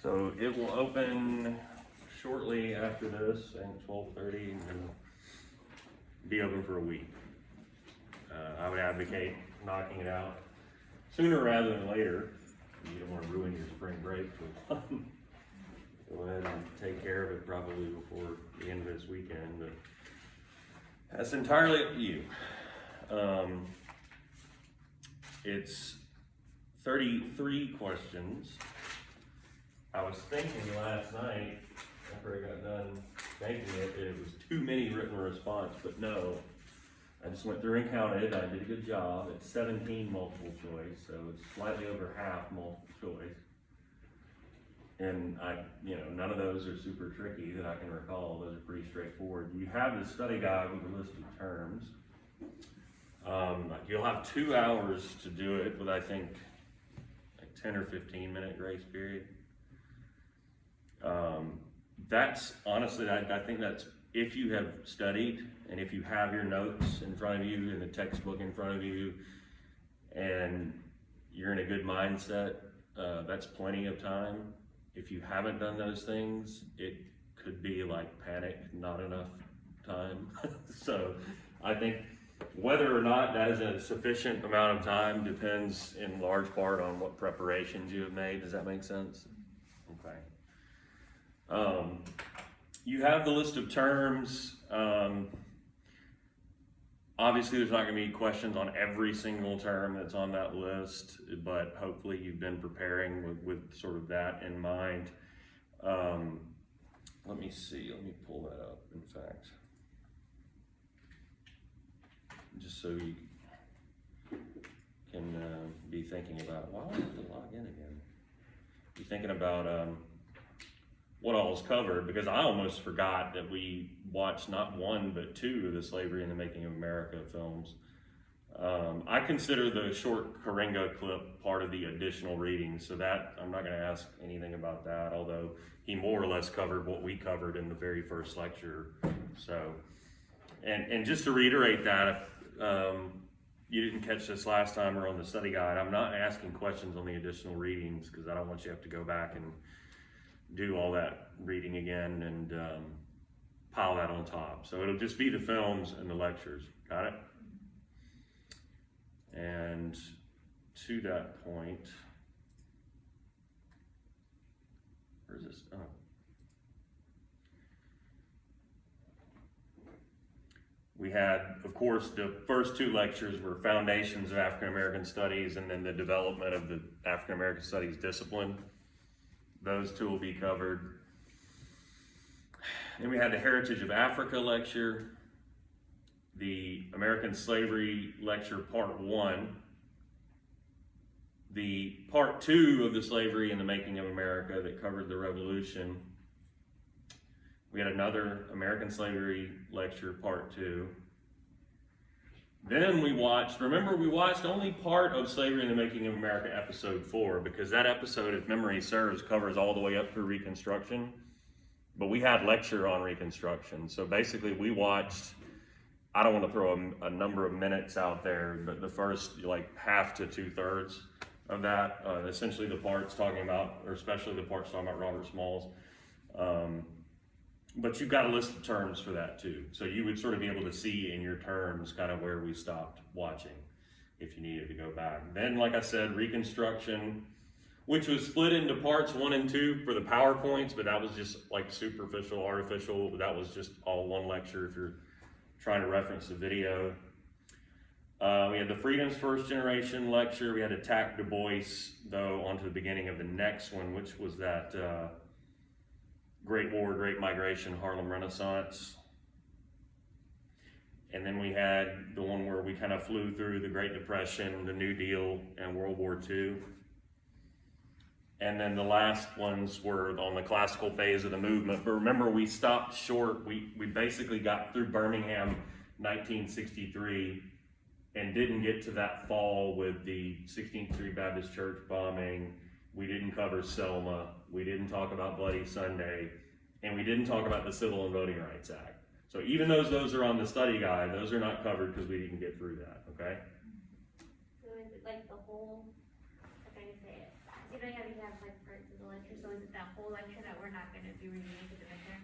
So it will open shortly after this, I think 12:30, and be open for a week. I would advocate knocking it out sooner rather than later. You don't want to ruin your spring break. Go ahead and take care of it probably before the end of this weekend, but that's entirely up to you. It's 33 questions. I was thinking last night, after I got done making it, it was too many written response, but no. I just went through and counted. I did a good job. It's 17 multiple choice, so it's slightly over half multiple choice. And none of those are super tricky that I can recall. Those are pretty straightforward. You have the study guide with the list of terms. You'll have 2 hours to do it with, I think, like 10 or 15 minute grace period. That's honestly, I think that's if you have studied and if you have your notes in front of you and the textbook in front of you and you're in a good mindset, that's plenty of time. If you haven't done those things, it could be like panic, not enough time. So I think whether or not that is a sufficient amount of time depends in large part on what preparations you have made. Does that make sense? Okay. You have the list of terms. Obviously there's not going to be questions on every single term that's on that list, but hopefully you've been preparing with sort of that in mind. Let me see, let me pull that up, in fact. Just so you can be thinking about, why do I have to log in again? Be thinking about what all is covered, because I almost forgot that we watched not one but two of the Slavery and the Making of America films. I consider the short Karenga clip part of the additional reading, so that I'm not going to ask anything about that, although he more or less covered what we covered in the very first lecture. So, and just to reiterate that, if you didn't catch this last time or on the study guide, I'm not asking questions on the additional readings because I don't want you to have to go back and do all that reading again and pile that on top. So it'll just be the films and the lectures. Got it? And to that point, where's this? Oh. We had, of course, the first two lectures were Foundations of African American Studies and then the development of the African American Studies discipline. Those two will be covered. Then we had the Heritage of Africa lecture, the American Slavery lecture part 1, the part 2 of the Slavery and the Making of America that covered the Revolution. We had another American Slavery lecture part 2. Then we watched only part of Slavery and the Making of America episode 4, because that episode, if memory serves, covers all the way up through Reconstruction. But we had lecture on Reconstruction. So basically we watched, I don't want to throw a number of minutes out there, but the first like half to 2/3 of that, essentially the parts talking about, or especially the parts talking about Robert Smalls. But you've got a list of terms for that too. So you would sort of be able to see in your terms kind of where we stopped watching if you needed to go back. Then, like I said, Reconstruction, which was split into parts 1 and 2 for the PowerPoints, but that was just like superficial, artificial. That was just all one lecture if you're trying to reference the video. We had the Freedom's First Generation lecture. We had to tack Du Bois, though, onto the beginning of the next one, which was that Great War, Great Migration, Harlem Renaissance. And then we had the one where we kind of flew through the Great Depression, the New Deal, and World War II. And then the last ones were on the classical phase of the movement. But remember, we stopped short. We basically got through Birmingham 1963 and didn't get to that fall with the 16th Street Baptist Church bombing. We didn't cover Selma. We didn't talk about Bloody Sunday. And we didn't talk about the Civil and Voting Rights Act. So even though those are on the study guide, those are not covered because we didn't get through that, okay? So is it like the whole, if I can say it, is it know how we have like parts of the lecture, so is it that whole lecture that we're not gonna be reviewing for the midterm?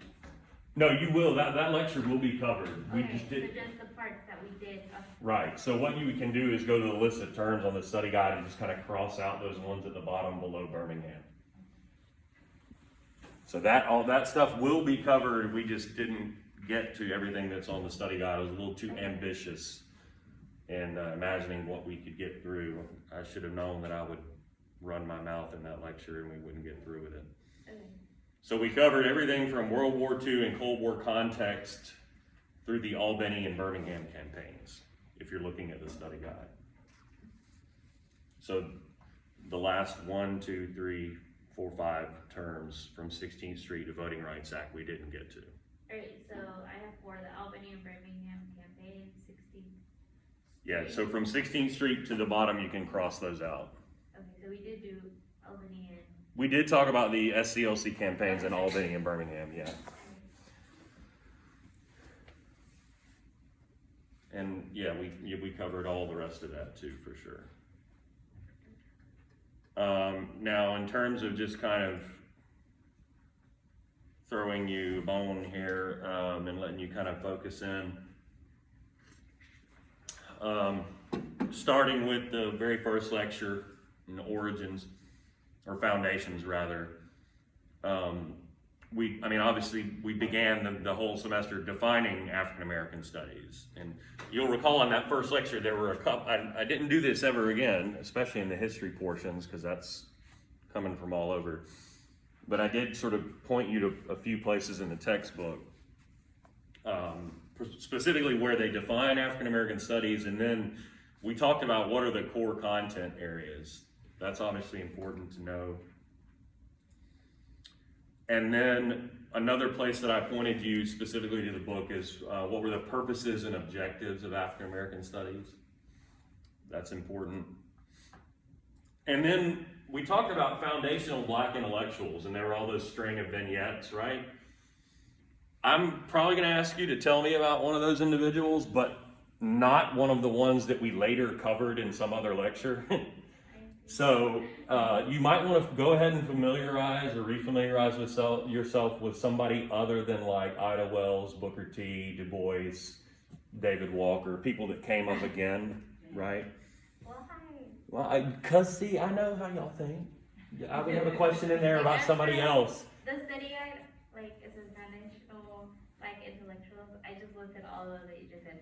No, you will, that lecture will be covered. We Okay, just did. so just the parts that we did. Right, so what you can do is go to the list of terms on the study guide and just kind of cross out those ones at the bottom below Birmingham. So all that stuff will be covered, we just didn't get to everything that's on the study guide. I was a little too ambitious in imagining what we could get through. I should have known that I would run my mouth in that lecture and we wouldn't get through with it. Okay. So we covered everything from World War II and Cold War context through the Albany and Birmingham campaigns, if you're looking at the study guide. So the last 1, 2, 3, 4, 5 terms from 16th Street to Voting Rights Act we didn't get to. Alright, so I have for the Albany and Birmingham campaign, 16. Yeah, so from 16th Street to the bottom, you can cross those out. Okay, so we did do Albany and. We did talk about the SCLC campaigns in Albany and Birmingham, yeah. And yeah, we covered all the rest of that too, for sure. Now, in terms of just kind of throwing you a bone here and letting you kind of focus in, starting with the very first lecture, in origins, or foundations rather, obviously we began the whole semester defining African American studies. And you'll recall in that first lecture, there were a couple, I didn't do this ever again, especially in the history portions, because that's coming from all over. But I did sort of point you to a few places in the textbook, specifically where they define African American studies, and then we talked about what are the core content areas. That's obviously important to know. And then another place that I pointed you specifically to the book is what were the purposes and objectives of African American studies. That's important. And then we talked about foundational Black intellectuals, and there were all those string of vignettes, right? I'm probably going to ask you to tell me about one of those individuals, but not one of the ones that we later covered in some other lecture. So you might want to go ahead and familiarize or refamiliarize yourself with somebody other than like Ida Wells, Booker T, Du Bois, David Walker, people that came up again, right? Well, because see, I know how y'all think. I would have a question in there about somebody else. The study guide, like, is a foundational, like, intellectuals. I just looked at all of that you just said.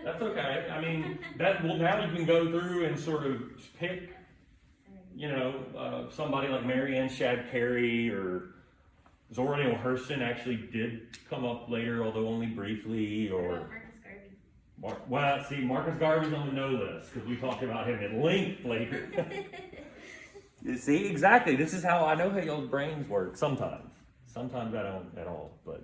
That's okay. I mean, now you can go through and sort of pick, somebody like Mary Ann Shadd Carey or Zora Neale Hurston actually did come up later, although only briefly, or Marcus Garvey's on the no list because we talked about him at length later. You see, exactly. This is how I know how y'all's brains work. Sometimes I don't at all. But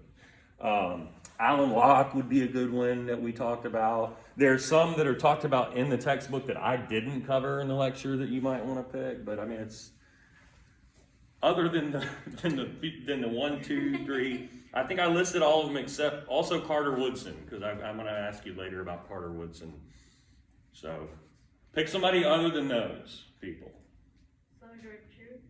Alan Locke would be a good one that we talked about. There's some that are talked about in the textbook that I didn't cover in the lecture that you might want to pick. But I mean, it's other than the 1, 2, 3. I think I listed all of them except also Carter Woodson, because I'm going to ask you later about Carter Woodson. So pick somebody other than those people. Sojourner Truth?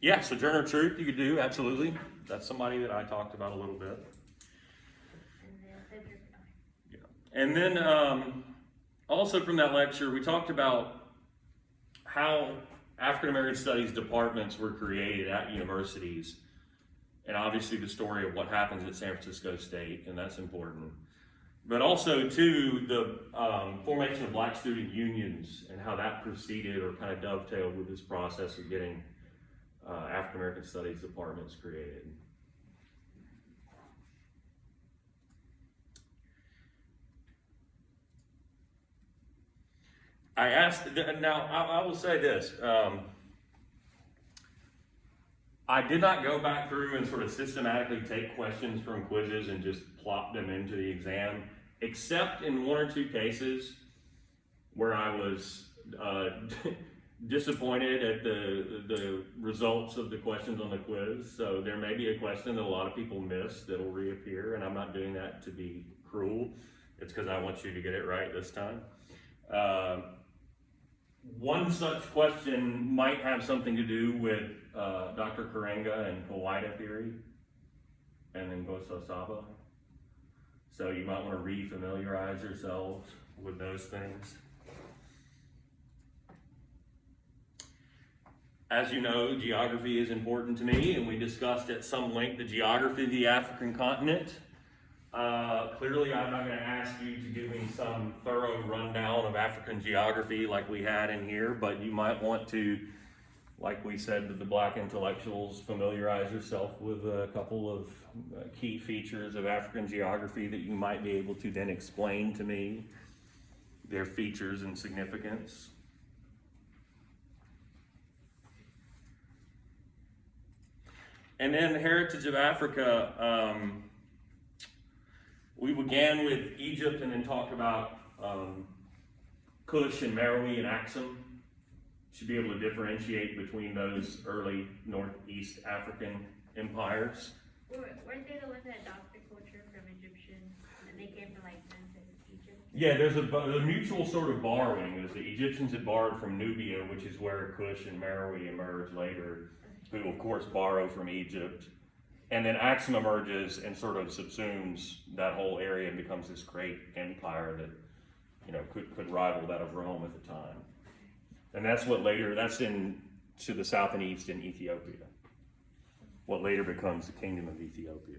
Yeah, Sojourner Truth you could do, absolutely. That's somebody that I talked about a little bit. Yeah. And then also from that lecture, we talked about how African American Studies departments were created at universities. And obviously the story of what happens at San Francisco State, and that's important. But also, too, the formation of Black student unions and how that proceeded or kind of dovetailed with this process of getting African American Studies departments created. I will say this. I did not go back through and sort of systematically take questions from quizzes and just plop them into the exam, except in 1 or 2 cases where I was disappointed at the results of the questions on the quiz. So there may be a question that a lot of people missed that will reappear, and I'm not doing that to be cruel. It's because I want you to get it right this time. One such question might have something to do with Dr. Karenga and Kawaida theory, and then Bosa Saba. So you might want to re-familiarize yourselves with those things. As you know, geography is important to me, and we discussed at some length the geography of the African continent. Clearly, I'm not going to ask you to give me some thorough rundown of African geography like we had in here, but you might want to, like we said to the Black intellectuals, familiarize yourself with a couple of key features of African geography that you might be able to then explain to me their features and significance. And then Heritage of Africa, we began with Egypt and then talked about Kush and Meroe and Axum. Should be able to differentiate between those early Northeast African empires. Weren't they the ones that adopted culture from Egyptians and they came from like Memphis, Egypt? Yeah, there's a mutual sort of borrowing. As the Egyptians had borrowed from Nubia, which is where Kush and Meroe emerged later, who of course borrow from Egypt. And then Axum emerges and sort of subsumes that whole area and becomes this great empire that, you know, could rival that of Rome at the time. And that's what later, that's to the south and east in Ethiopia. What later becomes the Kingdom of Ethiopia.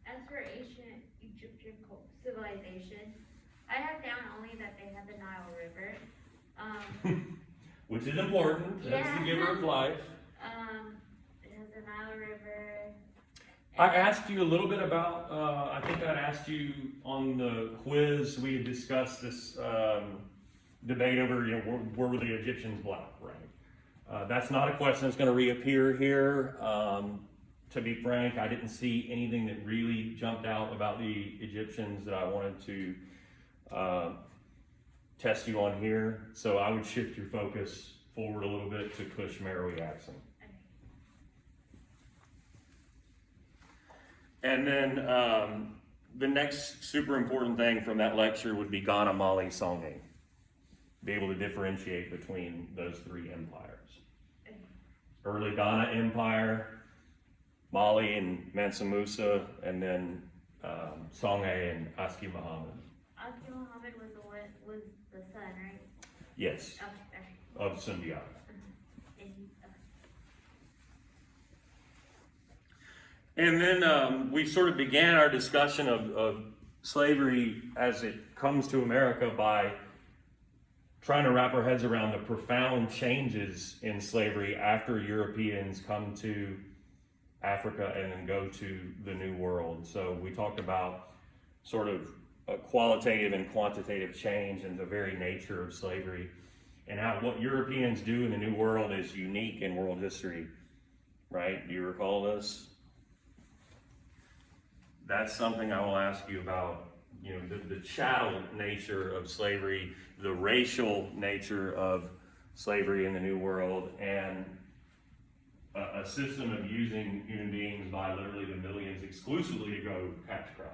As for ancient Egyptian civilization, I have down only that they had the Nile River. Which is important. That's Yeah. the giver of life. It has the Nile River. I asked you a little bit about, I think I asked you on the quiz, we had discussed this debate over, you know, were the Egyptians black, right? That's not a question that's going to reappear here. To be frank, I didn't see anything that really jumped out about the Egyptians that I wanted to test you on here. So I would shift your focus forward a little bit to Kush, Meroe, Axum. And then the next super important thing from that lecture would be Ghana, Mali, Songhai. Be able to differentiate between those three empires. Early Ghana Empire, Mali and Mansa Musa, and then Songhai and Aski Muhammad. Aski Muhammad was the son, right? Yes, Okay. of Sundiata. And then we sort of began our discussion of slavery as it comes to America by trying to wrap our heads around the profound changes in slavery after Europeans come to Africa and then go to the New World. So we talked about sort of a qualitative and quantitative change in the very nature of slavery and how what Europeans do in the New World is unique in world history, right? Do you recall this? That's something I will ask you about, you know, the chattel nature of slavery, the racial nature of slavery in the New World, and a system of using human beings by literally the millions exclusively to go catch crops.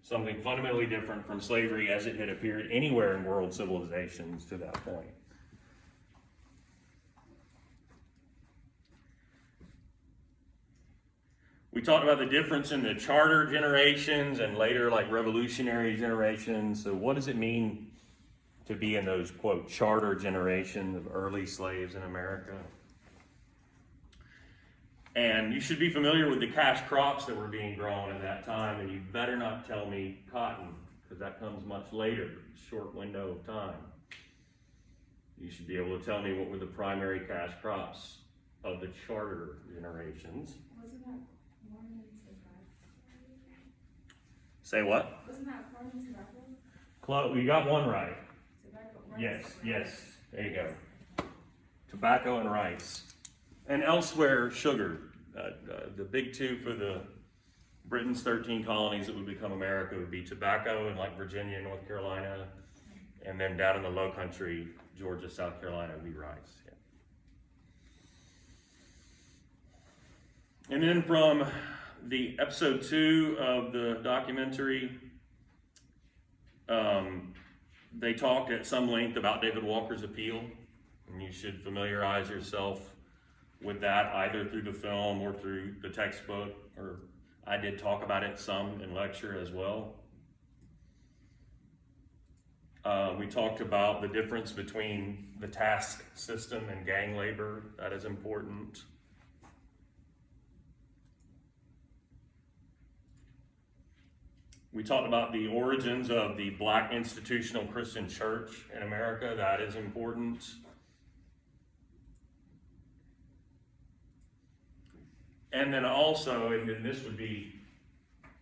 Something fundamentally different from slavery as it had appeared anywhere in world civilizations to that point. We talked about the difference in the charter generations and later like revolutionary generations. So what does it mean to be in those, quote, charter generations of early slaves in America? And you should be familiar with the cash crops that were being grown at that time, and you better not tell me cotton, because that comes much later, short window of time. You should be able to tell me what were the primary cash crops of the charter generations. Wasn't that corn and tobacco? Say what? Wasn't that corn and tobacco? You got one right. Tobacco, rice. Yes, there you go. Tobacco and rice. And elsewhere, sugar. The big two for the Britain's 13 colonies that would become America would be tobacco in like Virginia, North Carolina, and then down in the low country, Georgia, South Carolina, would be rice. Yeah. And then from the episode 2 of the documentary, They talked at some length about David Walker's appeal, and you should familiarize yourself with that either through the film or through the textbook, or I did talk about it some in lecture as well. We talked about the difference between the task system and gang labor. That is important. We talked about the origins of the Black institutional Christian church in America. That is important. And then also, and then this would be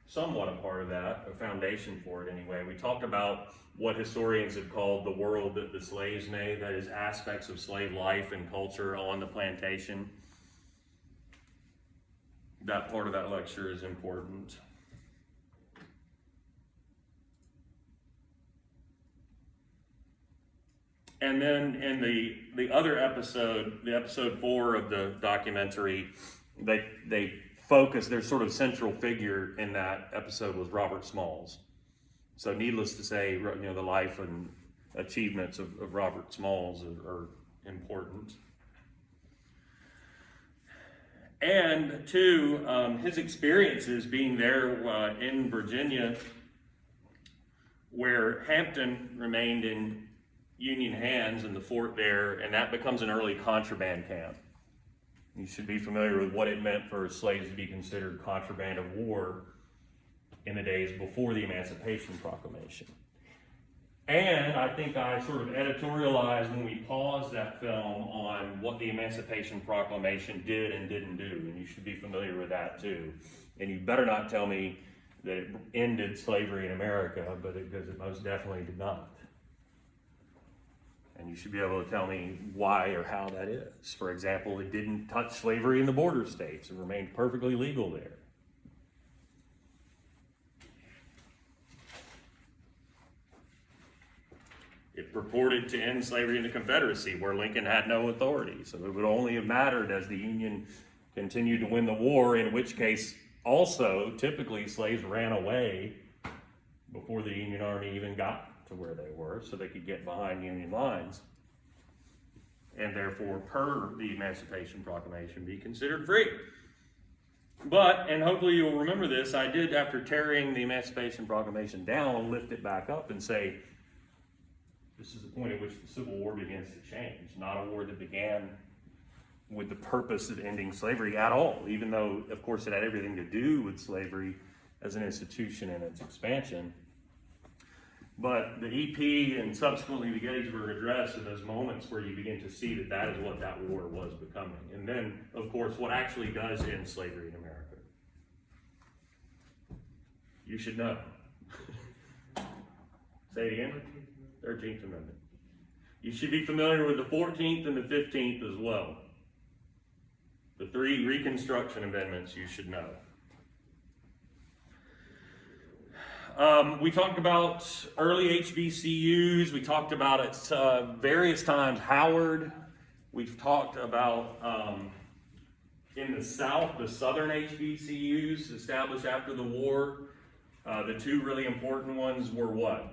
somewhat a part of that, a foundation for it anyway, we talked about what historians have called the world that the slaves made, that is aspects of slave life and culture on the plantation. That part of that lecture is important. And then in the other episode, the episode 4 of the documentary, they focus, their sort of central figure in that episode was Robert Smalls. So needless to say, the life and achievements of Robert Smalls are important. And two, his experiences being there in Virginia, where Hampton remained in Union hands in the fort there, and that becomes an early contraband camp. You should be familiar with what it meant for slaves to be considered contraband of war in the days before the Emancipation Proclamation. And I think I sort of editorialized when we paused that film on what the Emancipation Proclamation did and didn't do, and you should be familiar with that too. And you better not tell me that it ended slavery in America, because it most definitely did not. And you should be able to tell me why or how that is. For example, it didn't touch slavery in the border states. It remained perfectly legal there. It purported to end slavery in the Confederacy, where Lincoln had no authority. So it would only have mattered as the Union continued to win the war, in which case also typically slaves ran away before the Union Army even got to where they were, so they could get behind Union lines, and therefore, per the Emancipation Proclamation, be considered free. But, and hopefully you'll remember this, I did, after tearing the Emancipation Proclamation down, lift it back up and say, this is the point at which the Civil War begins to change, not a war that began with the purpose of ending slavery at all, even though, of course, it had everything to do with slavery as an institution and its expansion. But the EP and subsequently the Gettysburg Address are those moments where you begin to see that that is what that war was becoming. And then, of course, what actually does end slavery in America. You should know. Say it again. 13th Amendment. You should be familiar with the 14th and the 15th as well. The 3 Reconstruction amendments you should know. We talked about early HBCUs. We talked about at various times Howard. We've talked about in the South, the Southern HBCUs established after the war. The 2 really important ones were what?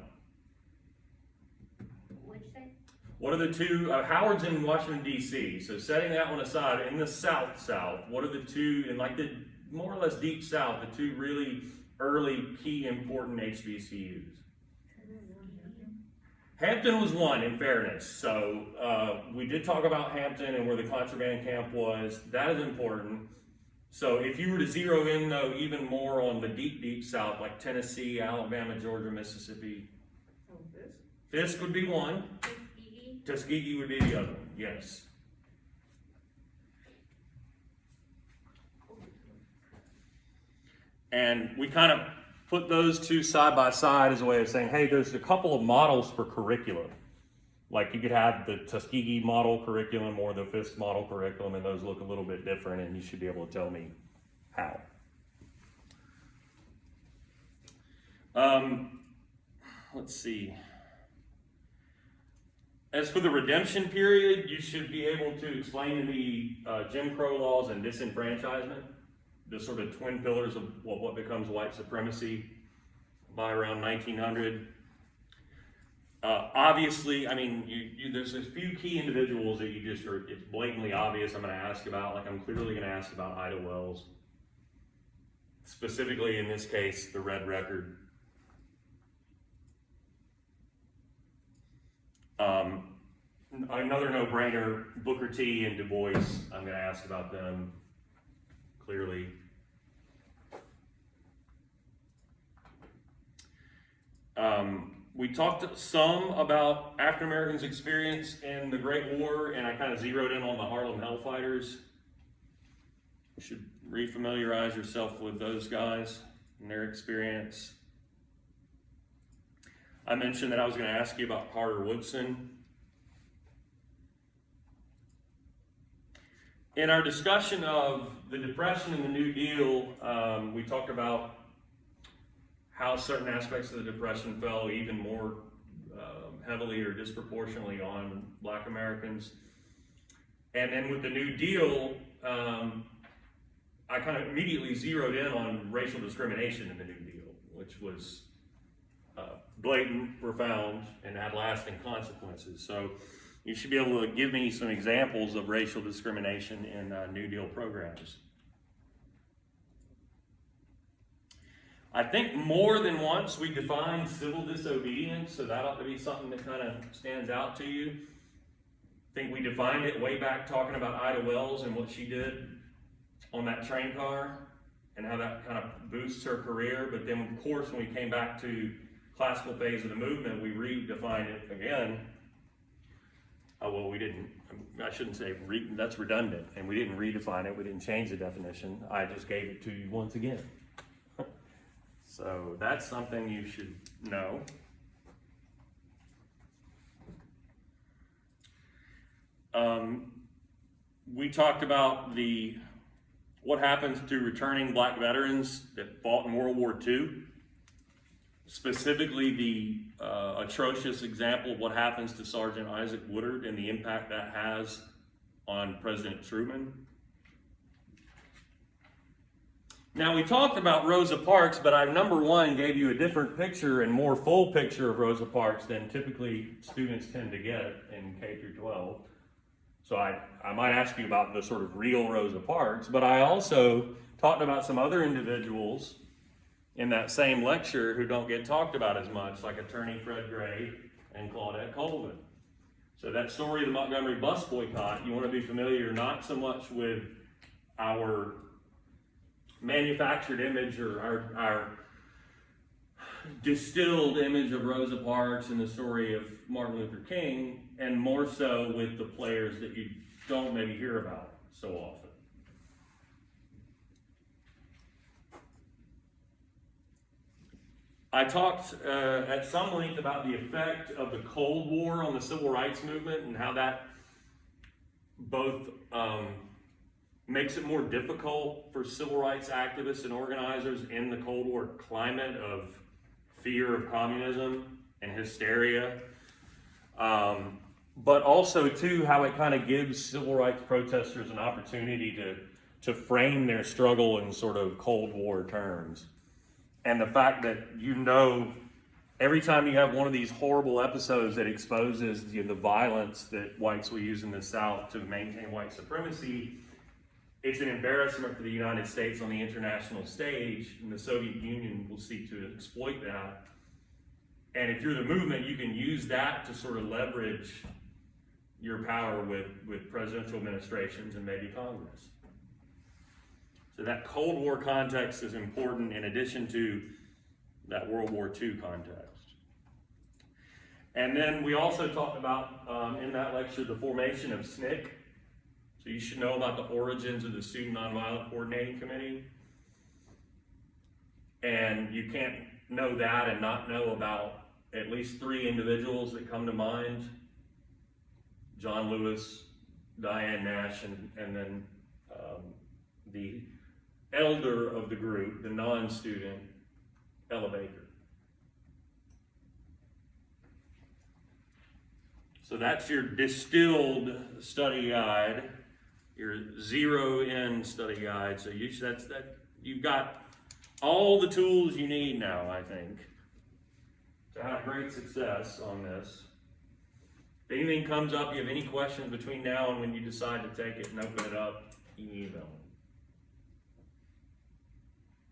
What are the 2, Howard's in Washington, D.C., so setting that one aside, in the South, what are the 2, in like the more or less deep South, the 2 really early key important HBCUs? Hampton was one, in fairness, so we did talk about Hampton and where the contraband camp was. That is important. So if you were to zero in, though, even more on the deep South, like Tennessee, Alabama, Georgia, Mississippi, Fisk would be one. Tuskegee would be the other one, yes. And we kind of put those 2 side by side as a way of saying, hey, there's a couple of models for curriculum. Like you could have the Tuskegee model curriculum or the Fisk model curriculum, and those look a little bit different, and you should be able to tell me how. Let's see. As for the redemption period, you should be able to explain to me Jim Crow laws and disenfranchisement, the sort of twin pillars of what becomes white supremacy by around 1900. Obviously, I mean, there's a few key individuals that you just are, it's blatantly obvious I'm going to ask about. Like, I'm clearly going to ask about Ida Wells. Specifically, in this case, the red record. Another no-brainer, Booker T and Du Bois. I'm going to ask about them, clearly. We talked some about African Americans' experience in the Great War, and I kind of zeroed in on the Harlem Hellfighters. You should refamiliarize yourself with those guys and their experience. I mentioned that I was going to ask you about Carter Woodson. In our discussion of the Depression and the New Deal, we talked about how certain aspects of the Depression fell even more heavily or disproportionately on Black Americans. And then with the New Deal, I kind of immediately zeroed in on racial discrimination in the New Deal, which was blatant, profound, and had lasting consequences. So you should be able to give me some examples of racial discrimination in New Deal programs. I think more than once we defined civil disobedience, so that ought to be something that kind of stands out to you. I think we defined it way back talking about Ida Wells and what she did on that train car and how that kind of boosts her career. But then, of course, when we came back to classical phase of the movement, we redefined it again. Well, we didn't, I shouldn't say, that's redundant, and we didn't redefine it, we didn't change the definition, I just gave it to you once again. So that's something you should know. We talked about what happens to returning Black veterans that fought in World War II. Specifically, the atrocious example of what happens to Sergeant Isaac Woodard and the impact that has on President Truman. Now, we talked about Rosa Parks, but I, number one, gave you a different picture and more full picture of Rosa Parks than typically students tend to get in K through 12. So I might ask you about the sort of real Rosa Parks, but I also talked about some other individuals in that same lecture who don't get talked about as much, like attorney Fred Gray and Claudette Colvin. So that story of the Montgomery bus boycott, you want to be familiar not so much with our manufactured image or our distilled image of Rosa Parks and the story of Martin Luther King, and more so with the players that you don't maybe hear about so often. I talked at some length about the effect of the Cold War on the civil rights movement and how that both makes it more difficult for civil rights activists and organizers in the Cold War climate of fear of communism and hysteria. But also, too, how it kind of gives civil rights protesters an opportunity to frame their struggle in sort of Cold War terms. And the fact that, every time you have one of these horrible episodes that exposes the violence that whites will use in the South to maintain white supremacy, it's an embarrassment for the United States on the international stage, and the Soviet Union will seek to exploit that. And if you're the movement, you can use that to sort of leverage your power with presidential administrations and maybe Congress. So that Cold War context is important in addition to that World War II context. And then we also talked about, in that lecture, the formation of SNCC. So you should know about the origins of the Student Nonviolent Coordinating Committee. And you can't know that and not know about at least three individuals that come to mind: John Lewis, Diane Nash, and then the elder of the group, the non-student, Ella Baker. So that's your distilled study guide, your zero-in study guide. So you've got all the tools you need now, I think. to have great success on this. If anything comes up, you have any questions between now and when you decide to take it and open it up, you can email me.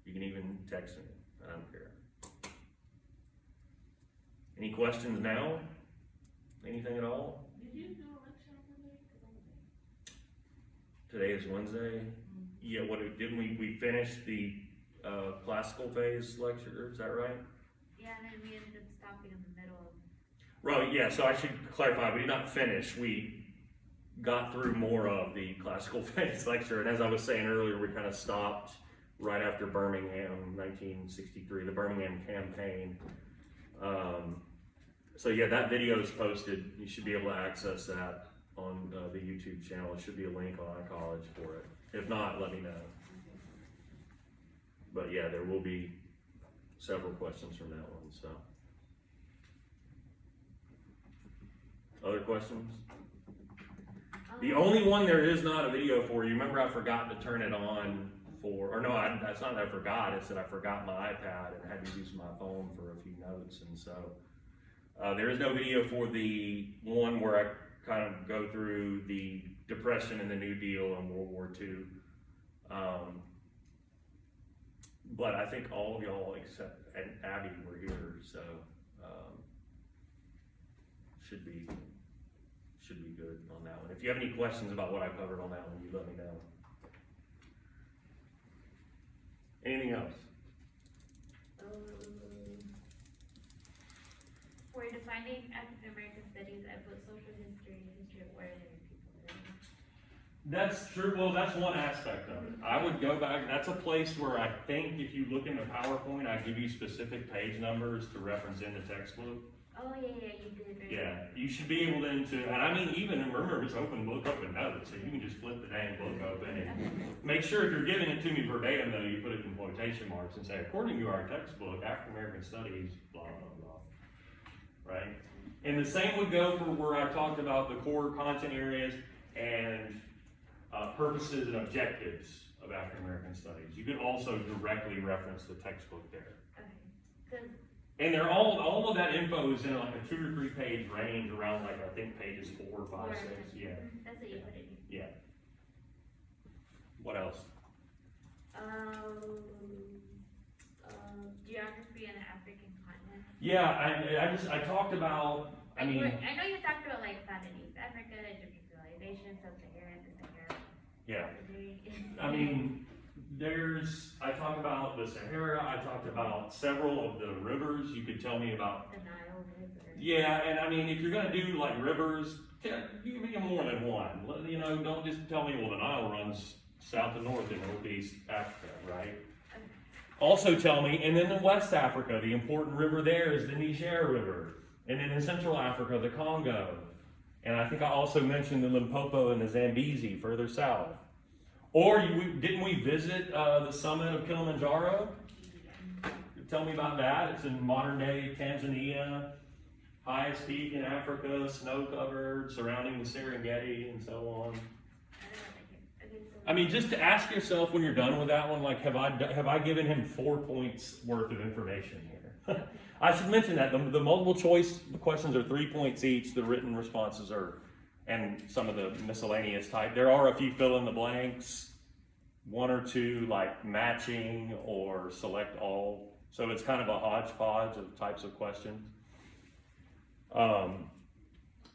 You can even text me, I don't care. Any questions now? Anything at all? Did you do a lecture on Monday? 'Cause I'm Today is Wednesday. Yeah, didn't we finish the classical phase lecture, is that right? Yeah, and then we ended up stopping in the middle. Right, yeah, so I should clarify, we did not finish, we got through more of the classical phase lecture, and as I was saying earlier, we kind of stopped right after Birmingham, 1963, the Birmingham campaign. So yeah, that video is posted, you should be able to access that on the YouTube channel, it should be a link on iCollege for it. If not, let me know. But yeah, there will be several questions from that one, so. Other questions? The only one there is not a video for, you remember I forgot to turn it on that's not that I forgot, it's that I forgot my iPad and had to use my phone for a few notes, and so. There is no video for the one where I kind of go through the Depression and the New Deal and World War II. But I think all of y'all except Abby were here, so should be good on that one. If you have any questions about what I covered on that one, you let me know. Anything else? For defining African American studies, I put social history, history of ordinary people. That's true. Well, that's one aspect of it. I would go back. That's a place where I think if you look in the PowerPoint, I give you specific page numbers to reference in the textbook. Oh, yeah, you did. Right? Yeah, you should be able to, and I mean, even remember it's open book, open notes, so you can just flip the dang book open and make sure if you're giving it to me verbatim, though, you put it in quotation marks and say, according to our textbook, African American Studies, blah, blah, blah. Right? And the same would go for where I talked about the core content areas and purposes and objectives of African American Studies. You could also directly reference the textbook there. Okay. And they're all of that info is in like a 2 or 3 page range around like, I think pages 4, 5, 6, yeah. That's what you put it in. Yeah. What else? Geography and the African continent. Yeah, I talked about, I mean. I know you talked about like found in East Africa, Egyptian civilization, Sub-Saharan, the Sahara. Yeah. I mean, I talked about the Sahara, I talked about several of the rivers, you could tell me about. The Nile River. Yeah, and I mean, if you're gonna do like rivers, you give me more than one. You know, don't just tell me, well, the Nile runs south and north in northeast Africa, right? Okay. Also tell me, and then in West Africa, the important river there is the Niger River. And then in Central Africa, the Congo. And I think I also mentioned the Limpopo and the Zambezi further south. Or didn't we visit the summit of Kilimanjaro? Tell me about that. It's in modern day Tanzania, highest peak in Africa, snow covered, surrounding the Serengeti and so on. I mean, just to ask yourself when you're done with that one, like, have I given him 4 points worth of information here? I should mention that the multiple choice questions are 3 points each. The written responses are, and some of the miscellaneous type. There are a few fill in the blanks, 1 or 2 like matching or select all. So it's kind of a hodgepodge of types of questions.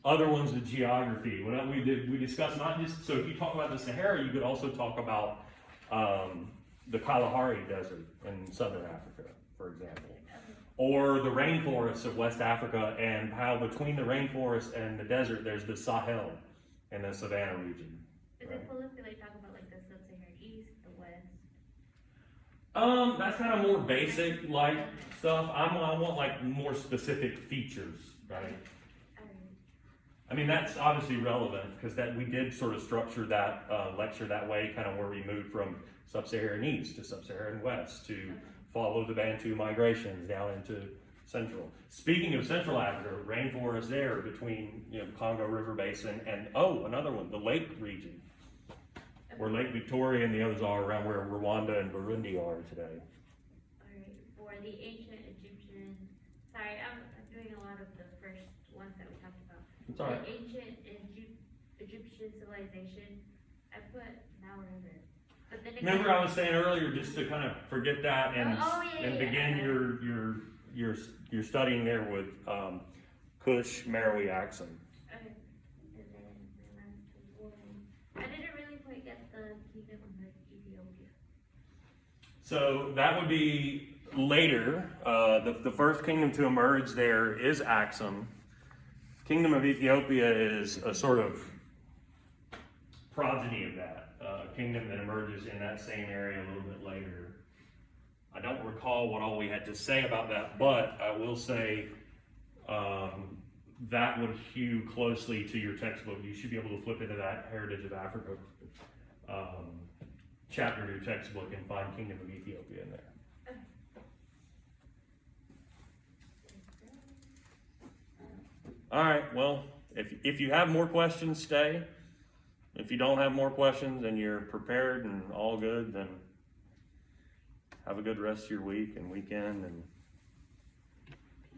Other ones, the geography. We discussed not just, so if you talk about the Sahara, you could also talk about the Kalahari Desert in southern Africa, for example. Or the rainforests of West Africa, and how between the rainforest and the desert, there's the Sahel and the Savannah region. Is it cool if we like talk about like the Sub-Saharan East, the West? That's kind of more basic like stuff. I want like more specific features, right? I mean, that's obviously relevant because we did sort of structure that lecture that way, kind of where we moved from Sub-Saharan East to Sub-Saharan West to follow the Bantu migrations down into Central. Speaking of Central Africa, rainforest there between Congo River Basin and another one, the Lake region, where Lake Victoria and the others are around where Rwanda and Burundi are today. Alright, for the ancient Egyptian, sorry, I'm doing a lot of the first ones that we talked about. It's all right. The ancient Egyptian civilization, I put Nile River. But then again, Remember I was saying earlier, just to kind of forget that and, and begin your studying there with, Cush, Meroe, Axum. Okay. And then my last one. I didn't really quite get the kingdom of Ethiopia. So that would be later. The first kingdom to emerge there is Axum. Kingdom of Ethiopia is a sort of progeny of that, a kingdom that emerges in that same area a little bit later. I don't recall what all we had to say about that, but I will say that would hew closely to your textbook. You should be able to flip into that Heritage of Africa chapter of your textbook and find Kingdom of Ethiopia in there. All right, well, if you have more questions, stay. If you don't have more questions and you're prepared and all good, then have a good rest of your week and weekend, and